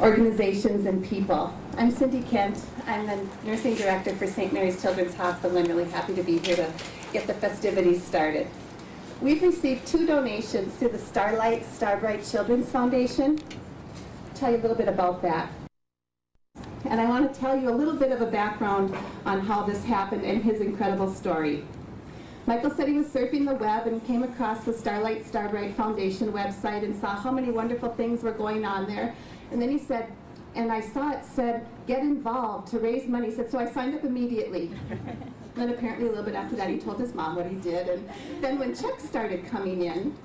organizations and people. I'm Cindy Kent. I'm the nursing director for St. Mary's Children's Hospital. I'm really happy to be here to get the festivities started. We've received 2 donations through the Starbright Children's Foundation. I'll tell you a little bit about that. And I want to tell you a little bit of a background on how this happened and his incredible story. Michael said he was surfing the web and came across the Starbright Foundation website and saw how many wonderful things were going on there. And then he said, and I saw it said, get involved to raise money. He said, so I signed up immediately. And then apparently a little bit after that he told his mom what he did. And then when checks started coming in,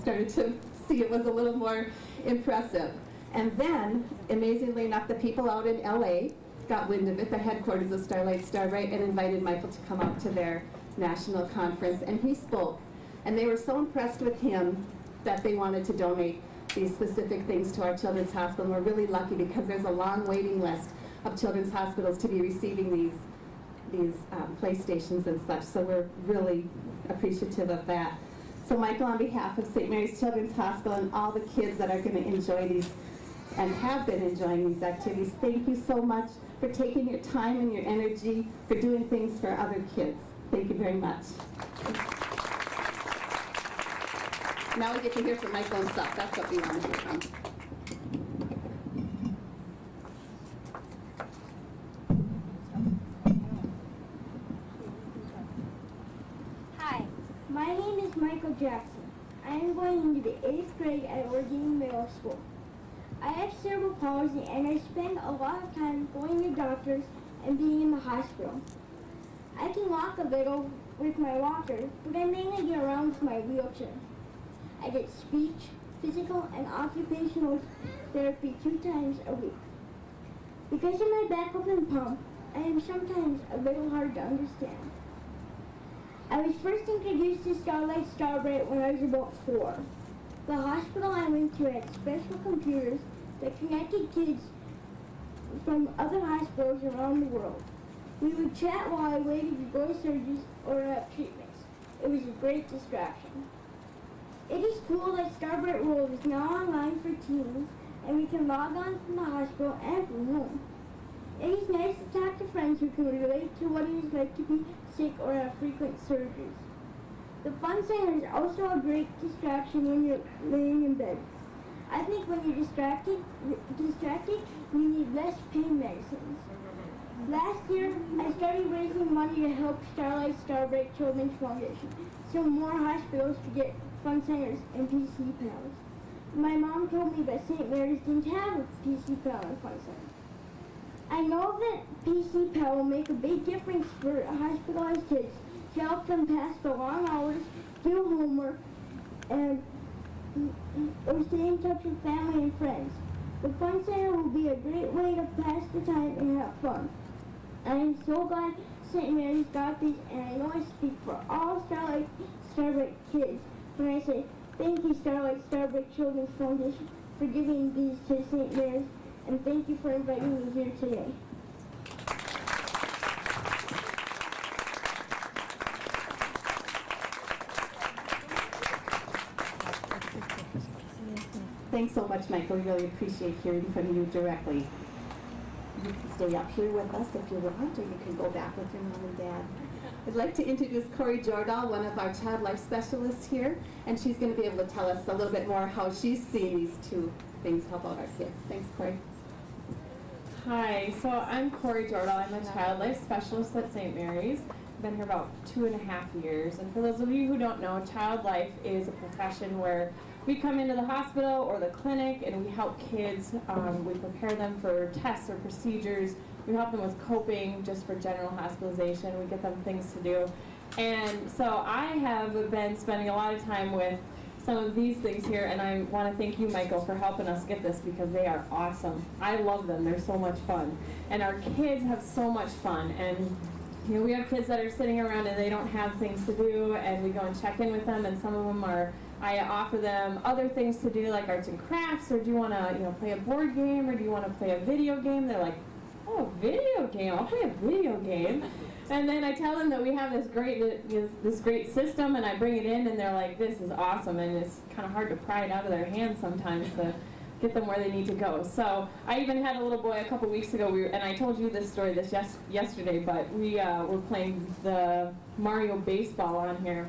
started to see it was a little more impressive. And then, amazingly enough, the people out in LA got wind of it, the headquarters of Starbright, and invited Michael to come out to their national conference. And he spoke. And they were so impressed with him that they wanted to donate these specific things to our children's hospital. And we're really lucky because there's a long waiting list of children's hospitals to be receiving these PlayStations and such. So we're really appreciative of that. So Michael, on behalf of St. Mary's Children's Hospital and all the kids that are going to enjoy these and have been enjoying these activities, thank you so much for taking your time and your energy for doing things for other kids. Thank you very much. Now we get to hear from Michael himself. That's what we want to hear from. Hi, my name is Michael Jackson. I am going into the 8th grade at Orleans Middle School. I have cerebral palsy and I spend a lot of time going to doctors and being in the hospital. I can walk a little with my walker, but I mainly get around with my wheelchair. I get speech, physical, and occupational therapy 2 times a week. Because of my back open pump, I am sometimes a little hard to understand. I was first introduced to Starbright when I was about 4. The hospital I went to had special computers that connected kids from other hospitals around the world. We would chat while I waited to go to surgeries or have treatments. It was a great distraction. It is cool that Starbright World is now online for teens, and we can log on from the hospital and from home. It is nice to talk to friends who can relate to what it is like to be sick or have frequent surgeries. The Fun Center is also a great distraction when you're laying in bed. I think when you're distracted, you need less pain medicines. Last year, I started raising money to help Starbright Children's Foundation, so more hospitals could get Fun Centers and PC Pals. My mom told me that St. Mary's didn't have a PC Pal and Fun Center. I know that PC Pal will make a big difference for hospitalized kids to help them pass the long hours, do homework, and or stay in touch with family and friends. The Fun Center will be a great way to pass the time and have fun. I am so glad St. Mary's got these, and I know I speak for all Starbright kids when I say thank you, Starbright Children's Foundation, for giving these to St. Mary's, and thank you for inviting me here today. Thanks so much, Michael. We really appreciate hearing from you directly. You can stay up here with us if you want, or you can go back with your mom and dad. I'd like to introduce Corey Jordahl, one of our child life specialists here, and she's going to be able to tell us a little bit more how she's seen these 2 things help out our kids. Thanks, Corey. Hi, so I'm Corey Jordahl. I'm a child life specialist at St. Mary's. I've been here about 2.5 years, and for those of you who don't know, child life is a profession where we come into the hospital or the clinic and we help kids. We prepare them for tests or procedures. We help them with coping, just for general hospitalization. We get them things to do. And so I have been spending a lot of time with some of these things here, and I want to thank you, Michael, for helping us get this because they are awesome. I love them. They're so much fun. And our kids have so much fun. And you know, we have kids that are sitting around and they don't have things to do, and we go and check in with them, and some of them are, I offer them other things to do like arts and crafts, or do you want to play a board game, or do you want to play a video game? They're like, oh, video game, I'll play a video game. And then I tell them that we have this great system, and I bring it in, and they're like, this is awesome, and it's kind of hard to pry it out of their hands sometimes, get them where they need to go. So I even had a little boy a couple weeks ago, and I told you this story yesterday, but we were playing the Mario baseball on here,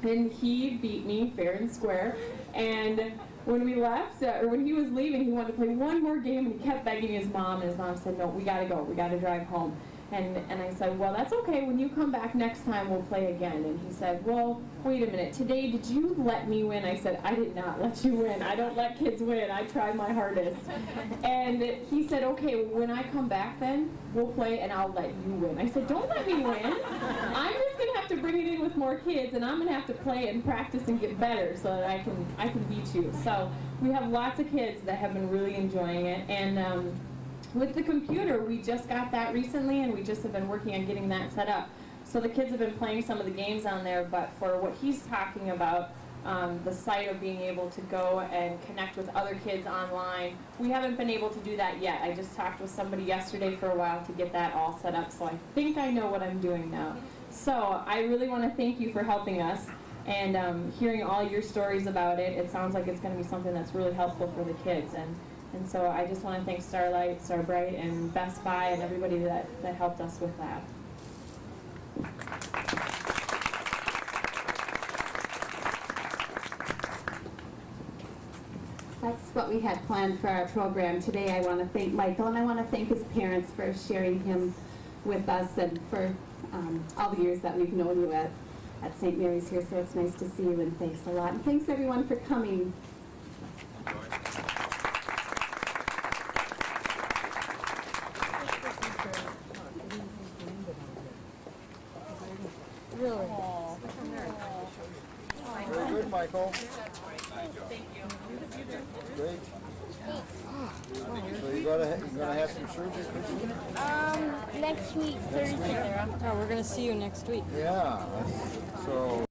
and he beat me fair and square. And when we left, or when he was leaving, he wanted to play one more game, and he kept begging his mom, and his mom said, no, we gotta go, we gotta drive home. And I said, well, that's okay, when you come back next time, we'll play again. And he said, well, wait a minute, today, did you let me win? I said, I did not let you win. I don't let kids win. I tried my hardest. And he said, okay, when I come back then, we'll play and I'll let you win. I said, don't let me win. I'm just going to have to bring it in with more kids, and I'm going to have to play and practice and get better so that I can beat you. So we have lots of kids that have been really enjoying it. And with the computer, we just got that recently, and we just have been working on getting that set up. So the kids have been playing some of the games on there, but for what he's talking about, the site of being able to go and connect with other kids online, we haven't been able to do that yet. I just talked with somebody yesterday for a while to get that all set up, so I think I know what I'm doing now. So I really want to thank you for helping us, and hearing all your stories about it. It sounds like it's going to be something that's really helpful for the kids. And so I just want to thank Starlight, Starbright, and Best Buy, and everybody that helped us with that. That's what we had planned for our program today. I want to thank Michael, and I want to thank his parents for sharing him with us, and for all the years that we've known you at St. Mary's here. So it's nice to see you, and thanks a lot. And thanks everyone for coming. Really? Very good, Michael. Thank you. Great. So you're gonna have some surgery pretty soon? Next week, Thursday. Next week? Oh, we're going to see you next week. Yeah. So